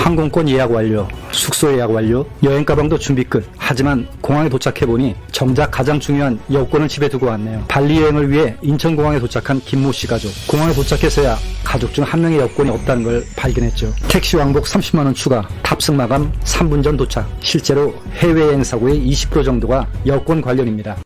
항공권 예약 완료, 숙소 예약 완료, 여행 가방도 준비 끝. 하지만 공항에 도착해보니 정작 가장 중요한 여권을 집에 두고 왔네요. 발리 여행을 위해 인천공항에 도착한 김모 씨 가족. 공항에 도착해서야 가족 중 한 명의 여권이 없다는 걸 발견했죠. 택시 왕복 30만원 추가, 탑승 마감 3분 전 도착. 실제로 해외여행 사고의 20% 정도가 여권 관련입니다.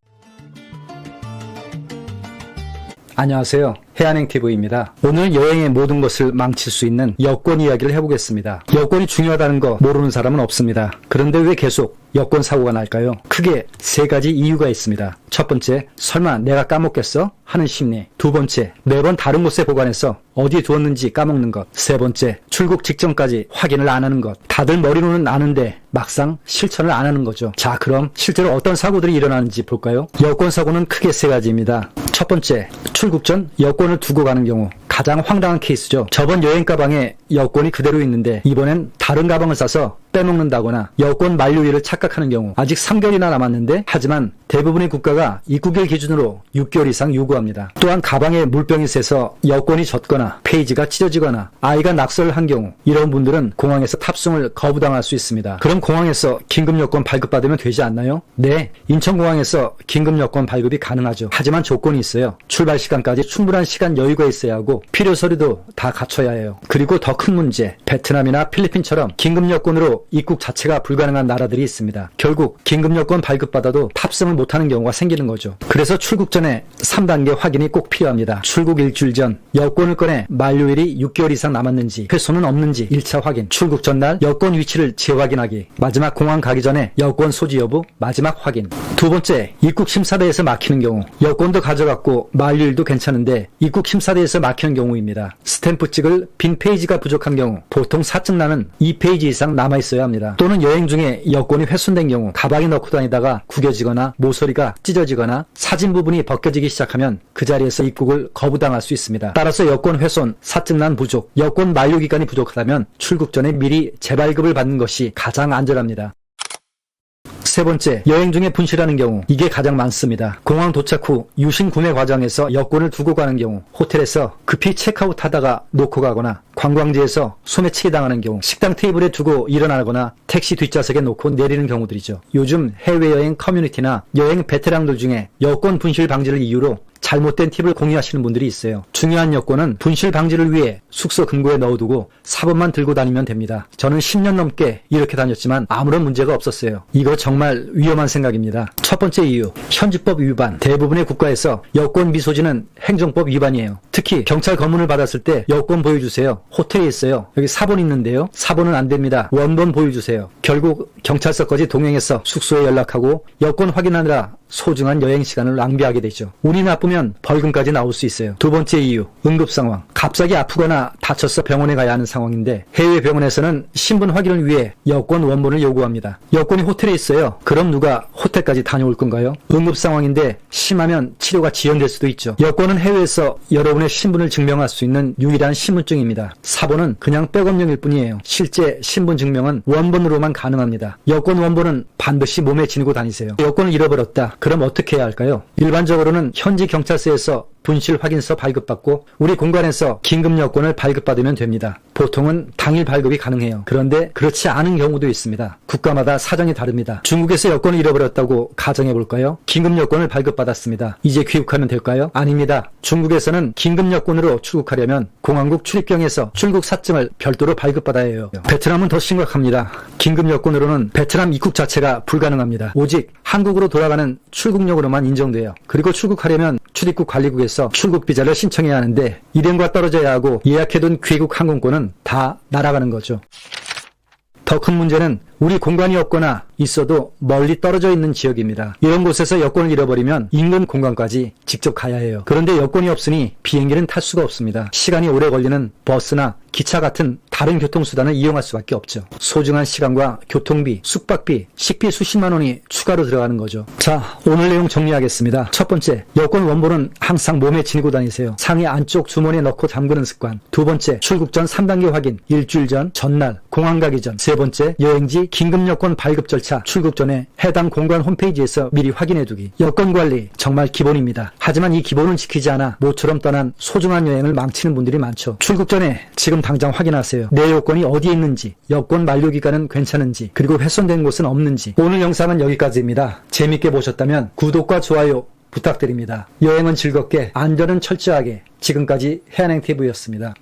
안녕하세요. 해안행TV입니다. 오늘 여행의 모든 것을 망칠 수 있는 여권 이야기를 해보겠습니다. 여권이 중요하다는 거 모르는 사람은 없습니다. 그런데 왜 계속 여권 사고가 날까요? 크게 세 가지 이유가 있습니다. 첫 번째, 설마 내가 까먹겠어? 하는 심리. 두 번째, 매번 다른 곳에 보관해서 어디에 두었는지 까먹는 것. 세 번째, 출국 직전까지 확인을 안 하는 것. 다들 머리로는 아는데 막상 실천을 안 하는 거죠. 자, 그럼 실제로 어떤 사고들이 일어나는지 볼까요? 여권 사고는 크게 세 가지입니다. 첫 번째, 출국 전 여권을 두고 가는 경우. 가장 황당한 케이스죠. 저번 여행 가방에 여권이 그대로 있는데 이번엔 다른 가방을 싸서 빼먹는다거나 여권 만료일을 착각하는 경우. 아직 3개월이나 남았는데 하지만 대부분의 국가가 입국일 기준으로 6개월 이상 요구합니다. 또한 가방에 물병이 새서 여권이 젖거나 페이지가 찢어지거나 아이가 낙서를 한 경우, 이런 분들은 공항에서 탑승을 거부당할 수 있습니다. 그럼 공항에서 긴급 여권 발급받으면 되지 않나요? 네, 인천공항에서 긴급 여권 발급이 가능하죠. 하지만 조건이 있어요. 출발 시간까지 충분한 시간 여유가 있어야 하고 필요 서류도 다 갖춰야 해요. 그리고 더 큰 문제, 베트남이나 필리핀처럼 긴급 여권으로 입국 자체가 불가능한 나라들이 있습니다. 결국 긴급 여권 발급받아도 탑승을 못하는 경우가 생기는 거죠. 그래서 출국 전에 3단계 확인이 꼭 필요합니다. 출국 일주일 전 여권을 꺼내 만료일이 6개월 이상 남았는지, 훼손은 없는지 1차 확인. 출국 전날 여권 위치를 재확인하기. 마지막 공항 가기 전에 여권 소지 여부 마지막 확인. 두 번째, 입국 심사대에서 막히는 경우. 여권도 가져갔고 만료일도 괜찮은데 입국 심사대에서 막히는 경우입니다. 스탬프 찍을 빈 페이지가 부족한 경우, 보통 사증란은 2페이지 이상 남아있어야 합니다. 또는 여행 중에 여권이 훼손된 경우, 가방에 넣고 다니다가 구겨지거나 모서리가 찢어지거나 사진 부분이 벗겨지기 시작하면 그 자리에서 입국을 거부당할 수 있습니다. 따라서 여권 훼손, 사증란 부족, 여권 만료 기간이 부족하다면 출국 전에 미리 재발급을 받는 것이 가장 안전합니다. 세 번째, 여행 중에 분실하는 경우. 이게 가장 많습니다. 공항 도착 후 유심 구매 과정에서 여권을 두고 가는 경우, 호텔에서 급히 체크아웃 하다가 놓고 가거나 관광지에서 소매치기 당하는 경우, 식당 테이블에 두고 일어나거나 택시 뒷좌석에 놓고 내리는 경우들이죠. 요즘 해외여행 커뮤니티나 여행 베테랑들 중에 여권 분실 방지를 이유로 잘못된 팁을 공유하시는 분들이 있어요. 중요한 여권은 분실 방지를 위해 숙소 금고에 넣어두고 사본만 들고 다니면 됩니다. 저는 10년 넘게 이렇게 다녔지만 아무런 문제가 없었어요. 이거 정말 위험한 생각입니다. 첫 번째 이유, 현지법 위반. 대부분의 국가에서 여권 미소지는 행정법 위반이에요. 특히 경찰 검문을 받았을 때 여권 보여주세요. 호텔에 있어요. 여기 사본 있는데요. 사본은 안 됩니다. 원본 보여주세요. 결국 경찰서까지 동행해서 숙소에 연락하고 여권 확인하느라 소중한 여행 시간을 낭비하게 되죠. 운이 나쁘면 벌금까지 나올 수 있어요. 두 번째 이유, 응급 상황. 갑자기 아프거나 다쳐서 병원에 가야 하는 상황인데 해외 병원에서는 신분 확인을 위해 여권 원본을 요구합니다. 여권이 호텔에 있어요. 그럼 누가 호텔까지 다녀올 건가요? 응급 상황인데 심하면 치료가 지연될 수도 있죠. 여권은 해외에서 여러분의 신분을 증명할 수 있는 유일한 신분증입니다. 사본은 그냥 백업용일 뿐이에요. 실제 신분 증명은 원본으로만 가능합니다. 여권 원본은 반드시 몸에 지니고 다니세요. 여권을 잃어버렸다. 그럼 어떻게 해야 할까요? 일반적으로는 현지 경찰서에서 분실 확인서 발급받고 우리 공관에서 긴급 여권을 발급받으면 됩니다. 보통은 당일 발급이 가능해요. 그런데 그렇지 않은 경우도 있습니다. 국가마다 사정이 다릅니다. 중국에서 여권을 잃어버렸다고 가정해볼까요? 긴급 여권을 발급받았습니다. 이제 귀국하면 될까요? 아닙니다. 중국에서는 긴급 여권으로 출국하려면 공항국 출입경에서 출국 사증을 별도로 발급받아야 해요. 베트남은 더 심각합니다. 긴급 여권으로는 베트남 입국 자체가 불가능합니다. 오직 한국으로 돌아가는 출국역으로만 인정돼요. 그리고 출국하려면 출입국 관리국에서 출국 비자를 신청해야 하는데 일행과 떨어져야 하고 예약해둔 귀국 항공권은 다 날아가는 거죠. 더 큰 문제는 우리 공간이 없거나 있어도 멀리 떨어져 있는 지역입니다. 이런 곳에서 여권을 잃어버리면 인근 공간까지 직접 가야 해요. 그런데 여권이 없으니 비행기는 탈 수가 없습니다. 시간이 오래 걸리는 버스나 기차 같은 다른 교통수단을 이용할 수밖에 없죠. 소중한 시간과 교통비, 숙박비, 식비 수십만 원이 추가로 들어가는 거죠. 자, 오늘 내용 정리하겠습니다. 첫 번째, 여권 원본은 항상 몸에 지니고 다니세요. 상의 안쪽 주머니에 넣고 잠그는 습관. 두 번째, 출국 전 3단계 확인. 일주일 전, 전날, 공항 가기 전. 세 번째, 여행지 긴급 여권 발급 절차. 출국 전에 해당 공관 홈페이지에서 미리 확인해두기. 여권 관리 정말 기본입니다. 하지만 이 기본을 지키지 않아 모처럼 떠난 소중한 여행을 망치는 분들이 많죠. 출국 전에 지금 당장 확인하세요. 있어요. 내 여권이 어디에 있는지, 여권 만료기간은 괜찮은지, 그리고 훼손된 곳은 없는지. 오늘 영상은 여기까지입니다. 재밌게 보셨다면 구독과 좋아요 부탁드립니다. 여행은 즐겁게, 안전은 철저하게. 지금까지 해안행TV였습니다.